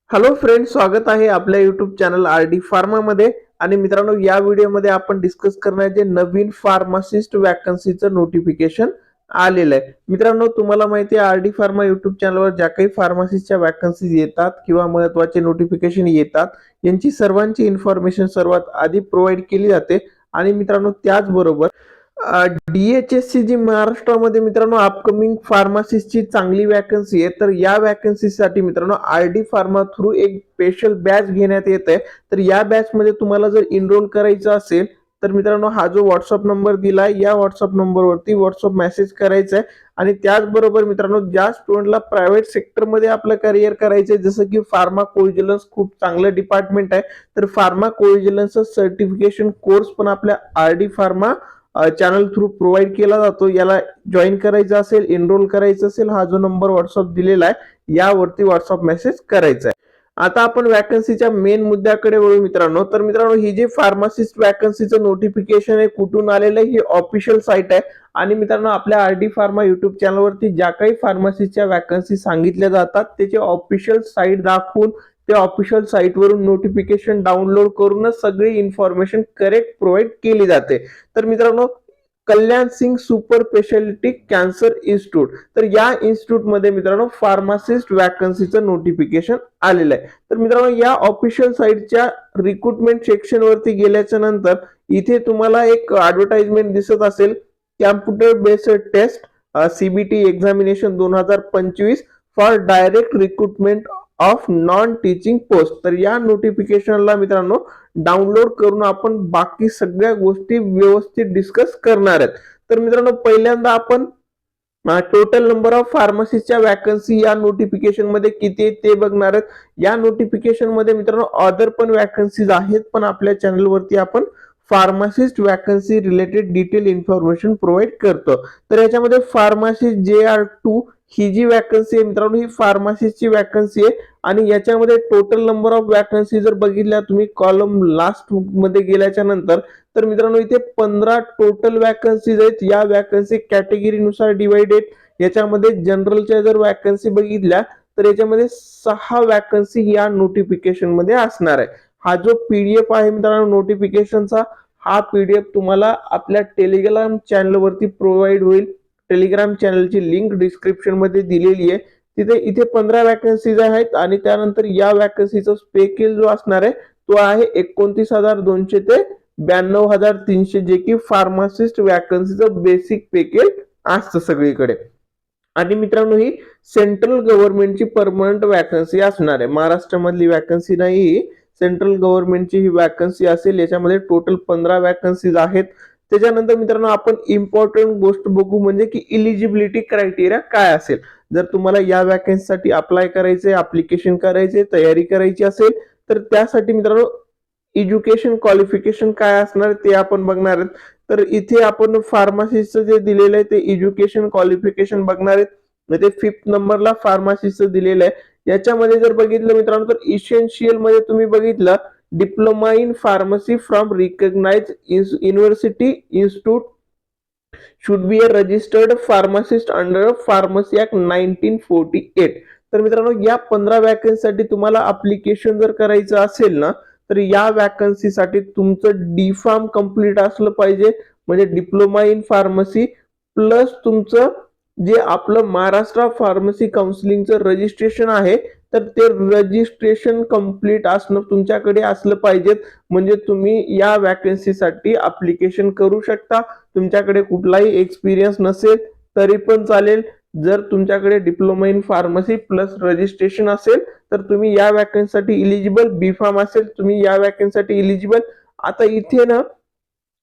Hello friends, स्वागत आहे आपल्या युट्यूब चॅनल आर डी फार्मामध्ये. आणि मित्रांनो, या व्हिडिओमध्ये आपण डिस्कस करणार जे नवीन फार्मासिस्ट वॅकन्सीचं नोटिफिकेशन आलेलं आहे. मित्रांनो, तुम्हाला माहिती आहे आर डी फार्मा युट्यूब चॅनलवर ज्या काही फार्मासिस्टच्या वॅकन्सीज येतात किंवा महत्त्वाचे नोटिफिकेशन येतात, यांची सर्वांची इन्फॉर्मेशन सर्वात आधी प्रोव्हाइड केली जाते. आणि मित्रांनो, त्याचबरोबर DHSC जी महाराष्ट्रामध्ये मित्रांनो अपकमिंग फार्मासिस्टची चांगली वॅकन्सी आहे, तर या वॅकन्सीसाठी मित्रांनो आर डी फार्मा थ्रू एक स्पेशल बॅच घेण्यात येत आहे. तर या बॅच मध्ये तुम्हाला जर इनरोल करायचं असेल तर मित्रांनो हा जो व्हॉट्सअप नंबर दिलाय या व्हॉट्सअप नंबरवरती व्हॉट्सअप मेसेज करायचा आहे. आणि त्याचबरोबर मित्रांनो, ज्या स्टुडंटला प्रायव्हेट सेक्टरमध्ये आपलं करिअर करायचंय, जसं की फार्मा कोव्हिजिलन्स खूप चांगलं डिपार्टमेंट आहे, तर फार्मा कोव्हिजिलन्सचं सर्टिफिकेशन कोर्स पण आपल्या R D pharma channel through provide केला जातो. याला जॉईन करायचं असेल, एनरोल करायचं असेल, हा जो नंबर व्हॉट्सअप दिलेला आहे यावरती व्हॉट्सअप मेसेज करायचा आहे. आता आपण वॅकन्सीच्या मेन मुद्द्याकडे वळू मित्रांनो. तर मित्रांनो, ही जे फार्मासिस्ट वॅकन्सीचं नोटिफिकेशन आहे कुठून आलेलं आहे, ही ऑफिशियल साईट आहे. आणि मित्रांनो, आपल्या आर डी फार्मा युट्यूब चॅनलवरती ज्या काही फार्मासिस्टच्या वॅकन्सी सांगितल्या जातात त्याचे ऑफिशियल साईट दाखवून त्या ऑफिशियल साईटवरून नोटिफिकेशन डाउनलोड करूनच सगळी इन्फॉर्मेशन करेक्ट प्रोव्हाइड केली जाते. तर मित्रांनो, Kalyan Singh super speciality cancer institute, तर या इन्स्टिट्यूट मध्ये मित्रांनो फार्मासिस्ट वॅकन्सीचं नोटिफिकेशन आलेलं आहे. तर मित्रांनो, या ऑफिशियल साईटच्या रिक्रुटमेंट सेक्शन वरती गेल्याच्या नंतर इथे तुम्हाला एक ऍडव्हर्टाइजमेंट दिसत असेल, computer based test CBT examination 2025 for direct recruitment of non teaching post. तर या नोटिफिकेशनला मित्रांनो डाउनलोड करून आपण बाकी सगळ्या गोष्टी व्यवस्थित डिस्कस करणार आहेत. तर मित्रांनो, पहिल्यांदा आपण टोटल नंबर ऑफ फार्मसीच्या वॅकन्सी या नोटिफिकेशन मध्ये किती आहेत ते बघणार आहेत. या नोटिफिकेशन मध्ये मित्रांनो अदर पण वॅकन्सीज आहेत, पण आपल्या चॅनलवरती आपण pharmacist vacancy related detail information provide करतो. तर याच्यामध्ये फार्मासिस्ट JR2 ही जी वॅकन्सी आहे मित्रांनो, ही फार्मासिस्टची वॅकन्सी आहे. आणि याच्यामध्ये टोटल नंबर ऑफ वॅकन्सी जर बघितल्या तुम्ही कॉलम लास्ट मध्ये गेल्याच्या नंतर, तर मित्रांनो इथे 15 टोटल वॅकन्सीज आहेत. या वॅकन्सी कॅटेगरीनुसार डिवाइडेड. याच्यामध्ये जनरलच्या जर वॅकन्सी बघितल्या तर याच्यामध्ये 6 वॅकन्सी या नोटिफिकेशन मध्ये असणार आहे. हा जो PDF आहे मित्रांनो नोटिफिकेशनचा, हा PDF तुम्हाला आपल्या टेलिग्राम चॅनलवरती प्रोव्हाइड होईल. टेलिग्राम चॅनलची लिंक डिस्क्रिप्शन मध्ये दिलेली आहे. तिथे इथे 15 वॅकन्सीज आहेत. आणि त्यानंतर या वॅकन्सीचा स्पेकेल जो असणार आहे तो आहे 29,200 ते 92,300, जे की फार्मासिस्ट वॅकन्सीचं बेसिक पेकेज असतं सगळीकडे. आणि मित्रांनो, ही सेंट्रल गव्हर्नमेंटची परमनंट वॅकन्सी असणार आहे, महाराष्ट्रामधली वॅकन्सी नाही, सेंट्रल गव्हर्नमेंटची ही वॅकन्सी असेल. याच्यामध्ये टोटल 15 वॅकन्सीज आहेत. त्याच्यानंतर मित्रांनो आपण इम्पॉर्टंट गोष्ट बघू, म्हणजे की इलिजिबिलिटी क्रायटेरिया काय असेल. जर तुम्हाला या वॅकन्सीसाठी अप्लाय करायचे, ऍप्लिकेशन करायचे, तयारी करायची असेल, तर त्यासाठी मित्रांनो एज्युकेशन क्वालिफिकेशन काय असणार ते आपण बघणार आहेत. तर इथे आपण फार्मसीचं जे दिलेलं आहे ते एज्युकेशन क्वालिफिकेशन बघणार आहेत. म्हणजे 5th नंबरला फार्मसीचं दिलेलं आहे. याच्यामध्ये जर बघितलं मित्रांनो, तर इसेन्शियल मध्ये तुम्ही बघितलं diploma in pharmacy from recognise university institute should be a registered pharmacist under pharmacy act 1948. तर मित्रांनो, या 15 वॅकन्सीसाठी तुम्हाला अप्लिकेशन जर करायचं असेल ना, तर या वॅकन्सीसाठी तुमचं डी फार्म कम्प्लीट असलं पाहिजे, म्हणजे डिप्लोमा इन फार्मसी प्लस तुमचं जे आपलं महाराष्ट्र फार्मसी काउन्सिलिंगचं रजिस्ट्रेशन आहे, तर ते रजिस्ट्रेशन कम्प्लीट असणं तुमच्याकडे असलं पाहिजे. म्हणजे तुम्ही या वॅकन्सीसाठी अप्लिकेशन करू शकता. तुमच्याकडे कुठलाही एक्सपिरियन्स नसेल तरी पण चालेल. जर तुमच्याकडे diploma in pharmacy plus registration असेल तर तुम्ही या वॅकन्सीसाठी इलिजिबल. बी फार्म असेल तुम्ही या वॅकन्सीसाठी इलिजिबल. आता इथे ना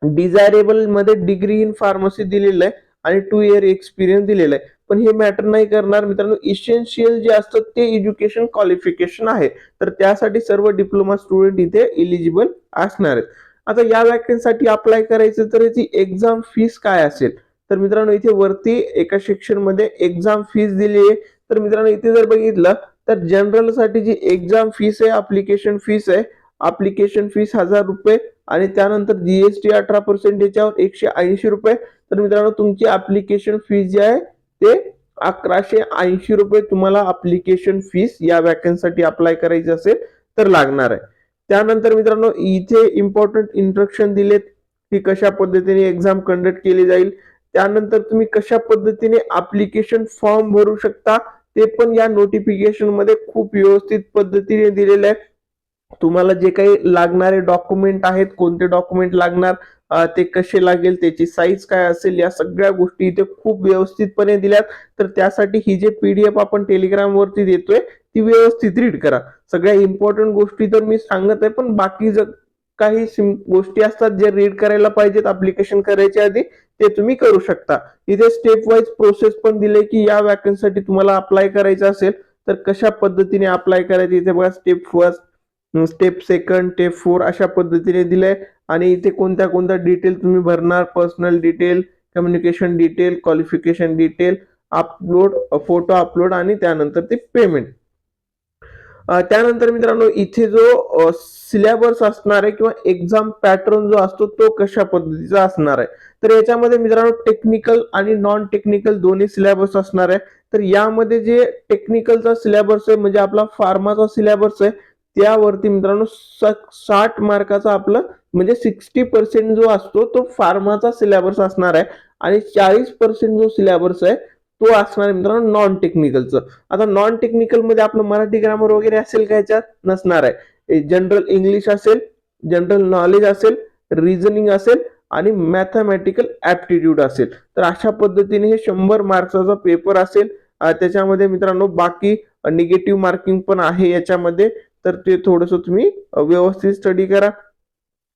डिझायरेबल मध्ये डिग्री इन फार्मसी दिलेलं आहे आणि 2 इयर एक्सपिरियन्स दिलेला आहे. पण हे मॅटर नाही करणार मित्रांनो. इसेन्शियल जे असतं ते एज्युकेशन क्वालिफिकेशन आहे, तर त्यासाठी सर्व डिप्लोमा स्टुडंट इथे इलिजिबल असणार आहेत. आता या वॅकन्सीसाठी अप्लाय करायचं तर याची एक्झाम फीस काय असेल, तर मित्रांनो इथे वरती एका सेक्शन मध्ये एक्झाम फीस दिली आहे. तर मित्रांनो इथे जर बघितलं तर जनरल साठी जी एक्झाम फीस आहे, अप्लिकेशन फीस आहे, अप्लिकेशन फीस 1000 रुपये. आणि त्यानंतर GST 18% याच्यावर 180 रुपये. तर मित्रांनो तुमची अप्लिकेशन फीस जी आहे ते ₹1180 तुम्हाला ऍप्लिकेशन फीस या वॅकन्सीसाठी अप्लाय करायची असेल तर लागणार आहे. त्यानंतर मित्रांनो इथे इम्पॉर्टंट इंस्ट्रक्शन दिलेत की कशा पद्धतीने एक्झाम कंडक्ट केली जाईल. त्यानंतर तुम्ही कशा पद्धतीने ऍप्लिकेशन फॉर्म भरू शकता ते पण या नोटिफिकेशन मध्ये खूप व्यवस्थित पद्धतीने दिलेलं आहे. तुम्हाला जे काही लागणारे डॉक्युमेंट आहेत, कोणते डॉक्युमेंट लागणार, ते कसे लागेल, त्याची साईज काय असेल, या सगळ्या गोष्टी इथे खूप व्यवस्थितपणे दिल्यात. तर त्यासाठी ही जे पीडीएफ आपण टेलिग्राम वरती देतोय ती व्यवस्थित रीड करा. सगळ्या इम्पॉर्टंट गोष्टी तर मी सांगत आहे, पण बाकी काही गोष्टी असतात जे रीड करायला पाहिजेत ऍप्लिकेशन करायच्या आधी, ते तुम्ही करू शकता. इथे स्टेप वाईज प्रोसेस पण दिले की या वॅकन्सीसाठी तुम्हाला अप्लाय करायचं असेल तर कशा पद्धतीने अप्लाय करायचे. इथे बघा step first, step second, step 4 अशा पद्धतीने दिलंय. आणि इथे कोणत्या कोणत्या डिटेल तुम्ही भरणार, personal detail, communication detail, qualification detail, upload, photo upload आणि त्यानंतर ते पेमेंट. त्यानंतर मित्रांनो इथे जो सिलेबस असणार आहे किंवा एक्झाम पॅटर्न जो असतो तो कशा पद्धतीचा असणार आहे. तर याच्यामध्ये मित्रांनो टेक्निकल आणि नॉन टेक्निकल दोन्ही सिलेबस असणार आहे. तर यामध्ये जे टेक्निकलचा सिलेबस आहे म्हणजे आपला फार्माचा सिलेबस आहे त्यावरती मित्रांनो 60 मार्काचा आपलं म्हणजे 60% जो असतो तो फार्माचा सिलेबस असणार आहे आणि 40% जो सिलेबस आहे तो असणार आहे मित्रांनो नॉन टेक्निकलचं. आता नॉन टेक्निकल मध्ये आपलं मराठी ग्रामर वगैरे असेल का, याच्यात नसणार आहे. जनरल इंग्लिश असेल, जनरल नॉलेज असेल, रिझनिंग असेल आणि मॅथमॅटिकल ऍप्टिट्यूड असेल. तर अशा पद्धतीने हे 100 मार्क्सचा पेपर असेल. त्याच्यामध्ये मित्रांनो बाकी निगेटिव्ह मार्किंग पण आहे याच्यामध्ये, तर ते थोडंसं तुम्ही व्यवस्थित स्टडी करा.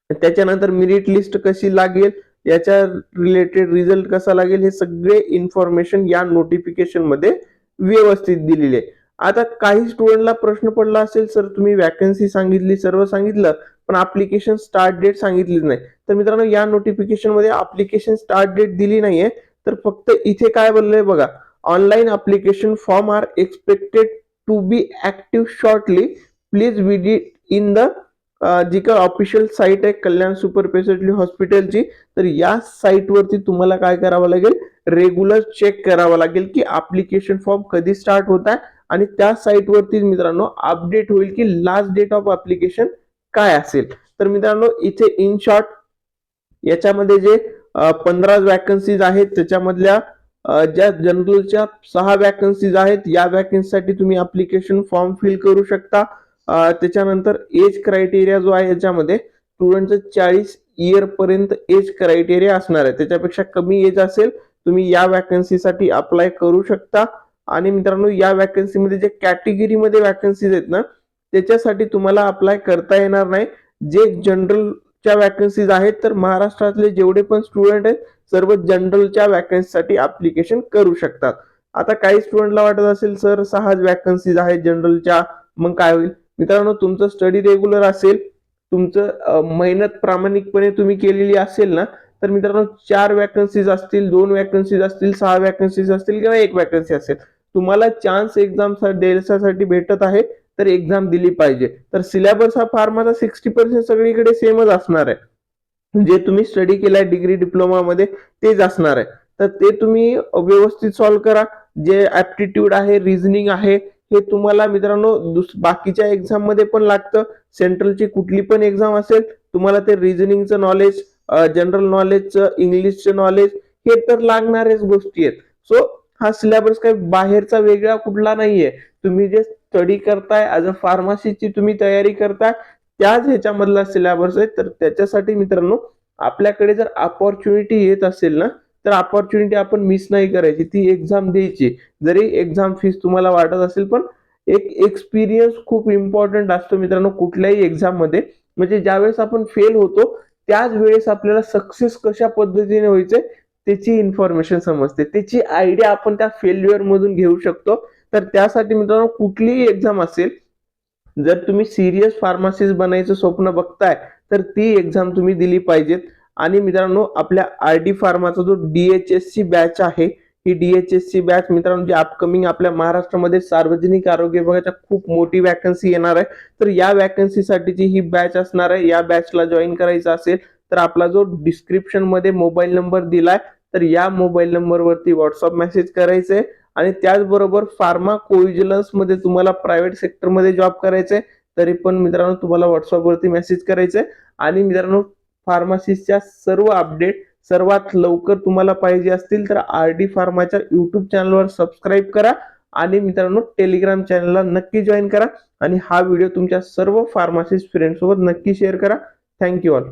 त्याच्यानंतर मेरिट लिस्ट कशी लागेल, याच्या रिलेटेड रिझल्ट कसा लागेल, हे सगळे इन्फॉर्मेशन या नोटिफिकेशन मध्ये व्यवस्थित दिलेली आहे. आता काही स्टुडंटला प्रश्न पडला असेल, सर तुम्ही वॅकन्सी सांगितली, सर्व सांगितलं, पण ऍप्लिकेशन स्टार्ट डेट सांगितलीच नाही. तर मित्रांनो या नोटिफिकेशन मध्ये ऍप्लिकेशन स्टार्ट डेट दिली नाहीये, तर फक्त इथे काय बोललंय बघा, online application form are expected to be active shortly, please visit in the जी काय ऑफिशियल साईट आहे कल्याण सुपर स्पेशालिटी हॉस्पिटलची, तर या साईट वरती तुम्हाला काय करावं लागेल, रेग्युलर चेक करावं लागेल की ऍप्लिकेशन फॉर्म कधी स्टार्ट होत आहे. आणि त्या साईट वरती मित्रांनो अपडेट होईल की लास्ट डेट ऑफ ऍप्लिकेशन काय असेल. तर मित्रांनो इथे इन शॉर्ट याच्यामध्ये जे 15 वॅकन्सीज आहेत त्याच्यामधल्या ज्या जनरलच्या 6 वॅकन्सीज आहेत, या वॅकन्सीसाठी तुम्ही ऍप्लिकेशन फॉर्म फिल करू शकता. त्याच्यानंतर एज क्रायटेरिया जो आहे याच्यामध्ये स्टुडंटचं 40 इयर पर्यंत एज क्रायटेरिया असणार आहे. त्याच्यापेक्षा कमी एज असेल तुम्ही या वॅकन्सीसाठी अप्लाय करू शकता. आणि मित्रांनो या वॅकन्सीमध्ये जे कॅटेगरीमध्ये वॅकन्सीज आहेत ना त्याच्यासाठी तुम्हाला अप्लाय करता येणार नाही. जे जनरलच्या वॅकन्सीज आहेत, तर महाराष्ट्रातले जेवढे पण स्टुडंट आहेत सर्व जनरलच्या वॅकन्सीसाठी अप्लिकेशन करू शकतात. आता काही स्टुडंटला वाटत असेल सर 6 वॅकन्सीज आहेत जनरलच्या, मग काय होईल. मित्रांनो तुमचं स्टडी रेग्युलर असेल, तुमचं मेहनत प्रामाणिकपणे तुम्ही केलेली असेल ना, तर मित्रांनो 4 वॅकन्सीज असतील, 2 वॅकन्सीज असतील, 6 वॅकन्सीज असतील किंवा 1 वॅकन्सी असेल, तुम्हाला चान्स एक्झाम द्यायसाठी भेटत आहे तर एक्झाम दिली पाहिजे. तर सिलेबस हा फार्माचा 60% सगळीकडे सेमच असणार आहे. जे तुम्ही स्टडी केलाय डिग्री डिप्लोमा मध्ये तेच असणार आहे. तर ते तुम्ही व्यवस्थित सॉल्व्ह करा. जे ऍप्टिट्यूड आहे, रिझनिंग आहे, हे तुम्हाला मित्रांनो बाकीच्या एक्झाम मध्ये पण लागतं. सेंट्रलची कुठली पण एक्झाम असेल तुम्हाला ते रिझनिंगचं नॉलेज, जनरल नॉलेजचं, इंग्लिशचं नॉलेज हे तर लागणारच गोष्टी आहेत. सो हा सिलेबस काही बाहेरचा वेगळा कुठला नाहीये. तुम्ही जे स्टडी करताय ऍज अ फार्मसीची तुम्ही तयारी करताय त्याच ह्याच्यामधला सिलेबस आहे. तर त्याच्यासाठी मित्रांनो आपल्याकडे जर अपॉर्च्युनिटी येत असेल ना, तर अपॉर्च्युनिटी आपण मिस नाही करायची, ती एक्झाम द्यायची. जरी एक्झाम फीस तुम्हाला वाटत असेल, पण एक एक्सपिरियन्स खूप इम्पॉर्टंट असतो मित्रांनो कुठल्याही एक्झाम मध्ये. म्हणजे ज्यावेळेस आपण फेल होतो त्याच वेळेस आपल्याला सक्सेस कशा पद्धतीने व्हायचंय त्याची इन्फॉर्मेशन समजते, त्याची आयडिया आपण त्या फेल्युअर मधून घेऊ शकतो. तर त्यासाठी मित्रांनो कुठलीही एक्झाम असेल, जर तुम्ही सिरियस फार्मासिस्ट बनायचं स्वप्न बघताय तर ती एक्झाम तुम्ही दिली पाहिजेत. आणि मित्रांनो आपल्या आरडी फार्माचा जो डीएचएससी बॅच आहे, ही डीएचएससी बॅच मित्रांनो जी अपकमिंग आपल्या महाराष्ट्रामध्ये सार्वजनिक आरोग्य विभागाच्या खूप मोठी वॅकन्सी येणार आहे. तर या वॅकन्सीसाठीची ही बॅच असणार आहे. या बॅचला जॉईन करायचं असेल तर आपला जो डिस्क्रिप्शन मध्ये मोबाईल नंबर दिलाय, तर या मोबाईल नंबरवरती व्हॉट्सअप मेसेज करायचंय आणि त्याचबरोबर फार्मा कोव्हिजिलन्स मध्ये तुम्हाला प्रायव्हेट सेक्टरमध्ये जॉब करायचा आहे तरी पण मित्रांनो तुम्हाला व्हॉट्सअपवरती मेसेज करायचा आहे. आणि मित्रांनो फार्मसीच्या सर्व अपडेट सर्वात लवकर तुम्हाला पाहिजे असतील तर आर.डी. फार्माच्या यूट्यूब चॅनलवर सबस्क्राईब करा आणि मित्रांनो टेलिग्राम चॅनलला नक्की जॉईन करा आणि हा व्हिडिओ तुमच्या सर्व फार्मासिस्ट फ्रेंड्स सोबत नक्की शेअर करा. Thank you all.